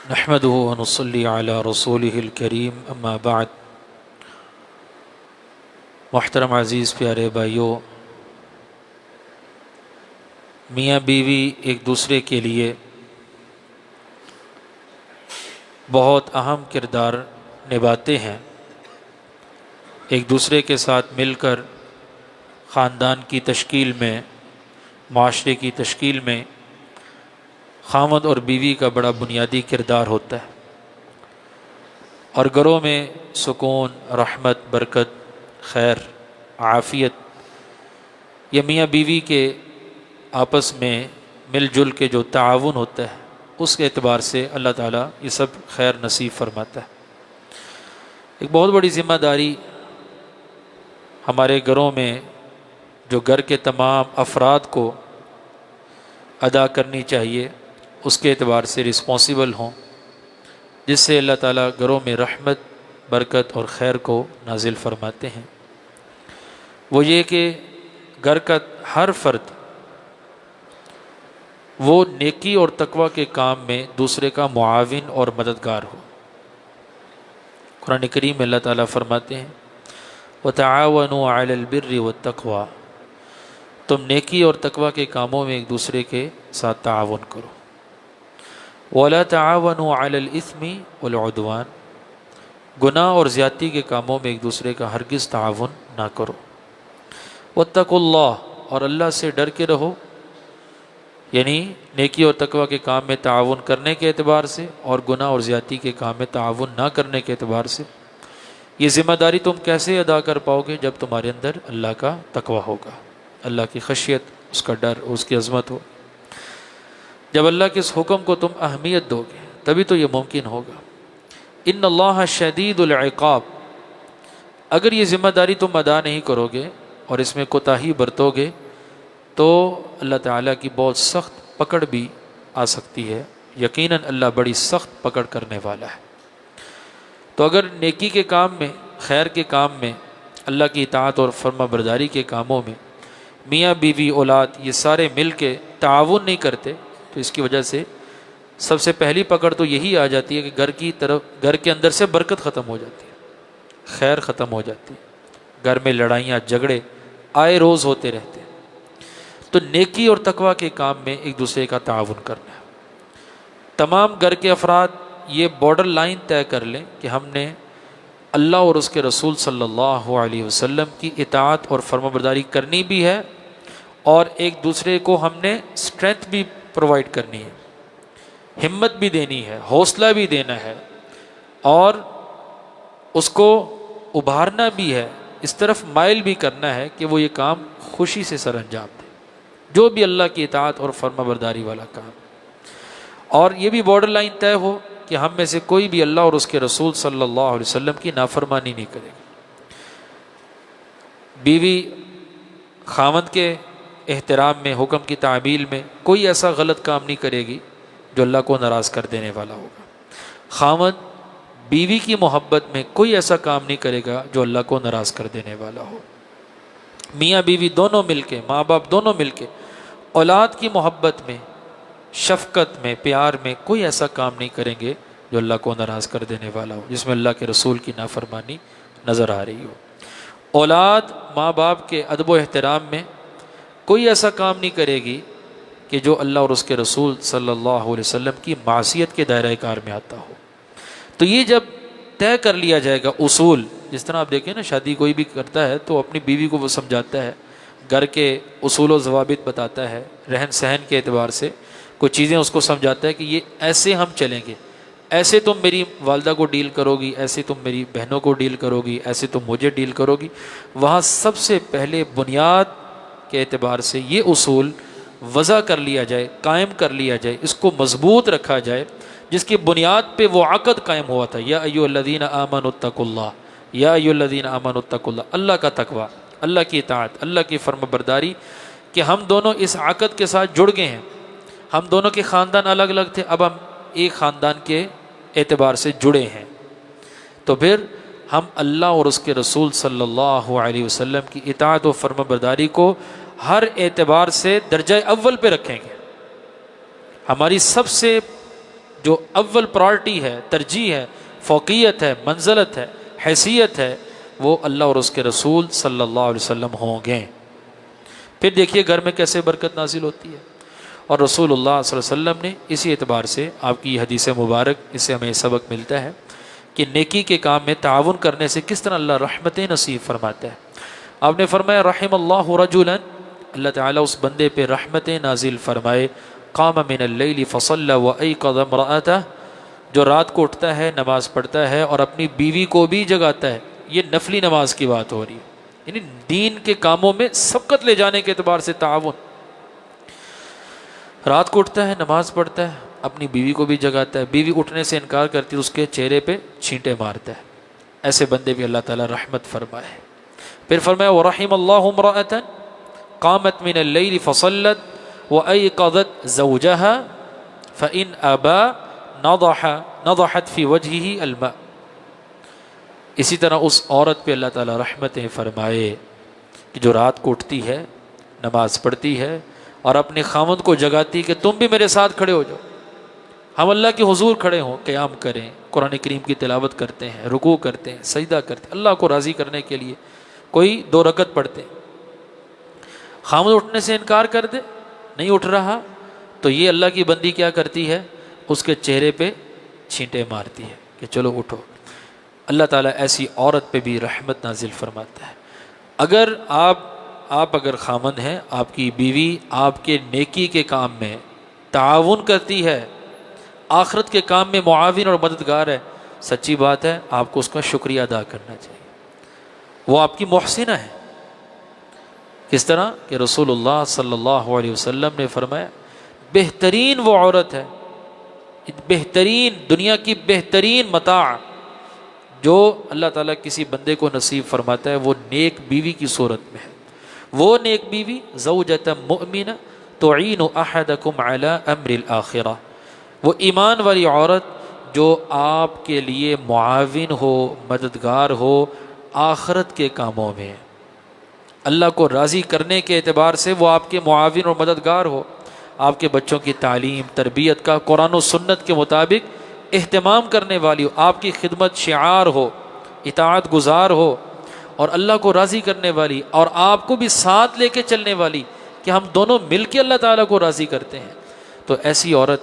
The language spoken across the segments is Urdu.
نحمده ونصلي على رسوله الكريم اما بعد۔ محترم عزیز پیارے بھائیوں، میاں بیوی ایک دوسرے کے لیے بہت اہم کردار نبھاتے ہیں۔ ایک دوسرے کے ساتھ مل کر خاندان کی تشکیل میں، معاشرے کی تشکیل میں خاوند اور بیوی کا بڑا بنیادی کردار ہوتا ہے، اور گھروں میں سکون، رحمت، برکت، خیر، عافیت یہ میاں بیوی کے آپس میں مل جل کے جو تعاون ہوتا ہے اس کے اعتبار سے اللہ تعالیٰ یہ سب خیر نصیب فرماتا ہے۔ ایک بہت بڑی ذمہ داری ہمارے گھروں میں جو گھر کے تمام افراد کو ادا کرنی چاہیے، اس کے اعتبار سے رسپانسیبل ہوں، جس سے اللہ تعالیٰ گھروں میں رحمت، برکت اور خیر کو نازل فرماتے ہیں۔ وہ یہ کہ گھر کا ہر فرد وہ نیکی اور تقوی کے کام میں دوسرے کا معاون اور مددگار ہو۔ قرآن کریم میں اللہ تعالیٰ فرماتے ہیں وَتَعَاوَنُوا عَلَى الْبِرِّ وَالتَّقْوَى، تم نیکی اور تقوی کے کاموں میں ایک دوسرے کے ساتھ تعاون کرو۔ وَلَا تَعَاوَنُوا عَلَى الْإِثْمِ وَالْعُدْوَانِ، گناہ اور زیادتی کے کاموں میں ایک دوسرے کا ہرگز تعاون نہ کرو۔ وَاتَّقُوا اللَّهَ، اور اللہ سے ڈر کے رہو، یعنی نیکی اور تقوی کے کام میں تعاون کرنے کے اعتبار سے اور گناہ اور زیادتی کے کام میں تعاون نہ کرنے کے اعتبار سے۔ یہ ذمہ داری تم کیسے ادا کر پاؤ گے؟ جب تمہارے اندر اللہ کا تقوی ہوگا، اللہ کی خشیت، اس کا ڈر، اس کی عظمت ہو۔ جب اللہ کے اس حکم کو تم اہمیت دو گے تبھی تو یہ ممکن ہوگا۔ ان اللہ شدید العقاب، اگر یہ ذمہ داری تم ادا نہیں کرو گے اور اس میں کوتاہی برتو گے تو اللہ تعالیٰ کی بہت سخت پکڑ بھی آ سکتی ہے۔ یقیناً اللہ بڑی سخت پکڑ کرنے والا ہے۔ تو اگر نیکی کے کام میں، خیر کے کام میں، اللہ کی اطاعت اور فرما برداری کے کاموں میں میاں بیوی، اولاد یہ سارے مل کے تعاون نہیں کرتے تو اس کی وجہ سے سب سے پہلی پکڑ تو یہی آ جاتی ہے کہ گھر کے اندر سے برکت ختم ہو جاتی ہے، خیر ختم ہو جاتی ہے، گھر میں لڑائیاں، جھگڑے آئے روز ہوتے رہتے ہیں۔ تو نیکی اور تقوی کے کام میں ایک دوسرے کا تعاون کرنا ہے۔ تمام گھر کے افراد یہ بارڈر لائن طے کر لیں کہ ہم نے اللہ اور اس کے رسول صلی اللہ علیہ وسلم کی اطاعت اور فرما برداری کرنی بھی ہے، اور ایک دوسرے کو ہم نے اسٹرینتھ بھی پرووائڈ کرنی ہے، ہمت بھی دینی ہے، حوصلہ بھی دینا ہے، اور اس کو ابھارنا بھی ہے، اس طرف مائل بھی کرنا ہے کہ وہ یہ کام خوشی سے سر انجام دے، جو بھی اللہ کی اطاعت اور فرما برداری والا کام۔ اور یہ بھی بارڈر لائن طے ہو کہ ہم میں سے کوئی بھی اللہ اور اس کے رسول صلی اللہ علیہ وسلم کی نافرمانی نہیں کرے گا۔ بیوی خاوند کے احترام میں، حکم کی تعمیل میں کوئی ایسا غلط کام نہیں کرے گی جو اللہ کو ناراض کر دینے والا ہوگا۔ خاوند بیوی کی محبت میں کوئی ایسا کام نہیں کرے گا جو اللہ کو ناراض کر دینے والا ہو۔ میاں بیوی دونوں مل کے، ماں باپ دونوں مل کے اولاد کی محبت میں، شفقت میں، پیار میں کوئی ایسا کام نہیں کریں گے جو اللہ کو ناراض کر دینے والا ہو، جس میں اللہ کے رسول کی نافرمانی نظر آ رہی ہو۔ اولاد ماں باپ کے ادب و احترام میں کوئی ایسا کام نہیں کرے گی کہ جو اللہ اور اس کے رسول صلی اللہ علیہ وسلم کی معصیت کے دائرہ کار میں آتا ہو۔ تو یہ جب طے کر لیا جائے گا اصول، جس طرح آپ دیکھیں نا شادی کوئی بھی کرتا ہے تو اپنی بیوی کو وہ سمجھاتا ہے، گھر کے اصول و ضوابط بتاتا ہے، رہن سہن کے اعتبار سے کوئی چیزیں اس کو سمجھاتا ہے کہ یہ ایسے ہم چلیں گے، ایسے تم میری والدہ کو ڈیل کرو گی، ایسے تم میری بہنوں کو ڈیل کرو گی، ایسے تم مجھے ڈیل کرو گی۔ وہاں سب سے پہلے بنیاد کے اعتبار سے یہ اصول وضع کر لیا جائے، قائم کر لیا جائے، اس کو مضبوط رکھا جائے، جس کی بنیاد پہ وہ عقد قائم ہوا تھا۔ یا ایھا الذین آمنوا اتقوا اللہ، یا ایھا الذین آمنوا اتقوا اللہ، اللہ کا تقوی، اللہ کی اطاعت، اللہ کی فرما برداری، کہ ہم دونوں اس عقد کے ساتھ جڑ گئے ہیں۔ ہم دونوں کے خاندان الگ الگ تھے، اب ہم ایک خاندان کے اعتبار سے جڑے ہیں، تو پھر ہم اللہ اور اس کے رسول صلی اللہ علیہ وسلم کی اطاعت و فرما برداری کو ہر اعتبار سے درجہ اول پہ رکھیں گے۔ ہماری سب سے جو اول پرائرٹی ہے، ترجیح ہے، فوقیت ہے، منزلت ہے، حیثیت ہے، وہ اللہ اور اس کے رسول صلی اللہ علیہ وسلم ہوں گے۔ پھر دیکھیے گھر میں کیسے برکت نازل ہوتی ہے۔ اور رسول اللہ صلی اللہ علیہ وسلم نے اسی اعتبار سے آپ کی یہ حدیث مبارک، اس سے ہمیں سبق ملتا ہے کہ نیکی کے کام میں تعاون کرنے سے کس طرح اللہ رحمتیں نصیب فرماتا ہے۔ آپ نے فرمایا رحم اللہ رجلا، اللہ تعالیٰ اس بندے پہ رحمتیں نازل فرمائے، قام من اللیل فصلی وایقظ امرأتہ، جو رات کو اٹھتا ہے، نماز پڑھتا ہے اور اپنی بیوی کو بھی جگاتا ہے۔ یہ نفلی نماز کی بات ہو رہی ہے، یعنی دین کے کاموں میں سبقت لے جانے کے اعتبار سے تعاون۔ رات کو اٹھتا ہے، نماز پڑھتا ہے، اپنی بیوی کو بھی جگاتا ہے، بیوی اٹھنے سے انکار کرتی ہے، اس کے چہرے پہ چھینٹے مارتا ہے، ایسے بندے بھی اللہ تعالیٰ رحمت فرمائے۔ پھر فرمایا وَرَحِمَ اللَّهُ امْرَأَةً قَامَتْ مِنَ اللَّيْلِ فَصَلَّتْ وَأَيْقَظَتْ زَوْجَهَا فَإِنْ أَبَى نَضَحَتْ فِي وَجْهِهِ الْمَاءَ۔ اسی طرح اس عورت پہ اللہ تعالیٰ رحمتیں فرمائے کہ جو رات کو اٹھتی ہے، نماز پڑھتی ہے اور اپنے خاوند کو جگاتی کہ تم بھی میرے ساتھ کھڑے ہو جاؤ، ہم اللہ کے حضور کھڑے ہوں، قیام کریں، قرآن کریم کی تلاوت کرتے ہیں، رکوع کرتے ہیں، سجدہ کرتے ہیں، اللہ کو راضی کرنے کے لیے کوئی 2 رکعت پڑھتے ہیں۔ خاوند اٹھنے سے انکار کر دے، نہیں اٹھ رہا، تو یہ اللہ کی بندی کیا کرتی ہے، اس کے چہرے پہ چھینٹے مارتی ہے کہ چلو اٹھو۔ اللہ تعالیٰ ایسی عورت پہ بھی رحمت نازل فرماتا ہے۔ اگر آپ اگر خاوند ہیں، آپ کی بیوی آپ کے نیکی کے کام میں تعاون کرتی ہے، آخرت کے کام میں معاون اور مددگار ہے، سچی بات ہے آپ کو اس کا شکریہ ادا کرنا چاہیے، وہ آپ کی محسنہ ہے۔ کس طرح کہ رسول اللہ صلی اللہ علیہ وسلم نے فرمایا بہترین وہ عورت ہے، بہترین دنیا کی بہترین متاع جو اللہ تعالیٰ کسی بندے کو نصیب فرماتا ہے، وہ نیک بیوی کی صورت میں ہے۔ وہ نیک بیوی زوجۃ مؤمنہ تعین احدکم علی امر الآخرہ، وہ ایمان والی عورت جو آپ کے لیے معاون ہو، مددگار ہو آخرت کے کاموں میں، اللہ کو راضی کرنے کے اعتبار سے وہ آپ کے معاون اور مددگار ہو، آپ کے بچوں کی تعلیم تربیت کا قرآن و سنت کے مطابق اہتمام کرنے والی ہو، آپ کی خدمت شعار ہو، اطاعت گزار ہو اور اللہ کو راضی کرنے والی، اور آپ کو بھی ساتھ لے کے چلنے والی کہ ہم دونوں مل کے اللہ تعالیٰ کو راضی کرتے ہیں، تو ایسی عورت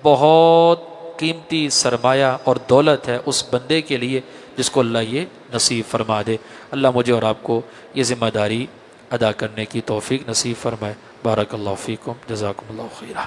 بہت قیمتی سرمایہ اور دولت ہے اس بندے کے لیے جس کو اللہ یہ نصیب فرما دے۔ اللہ مجھے اور آپ کو یہ ذمہ داری ادا کرنے کی توفیق نصیب فرمائے۔ بارک اللہ فیکم، جزاکم اللہ خیرہ۔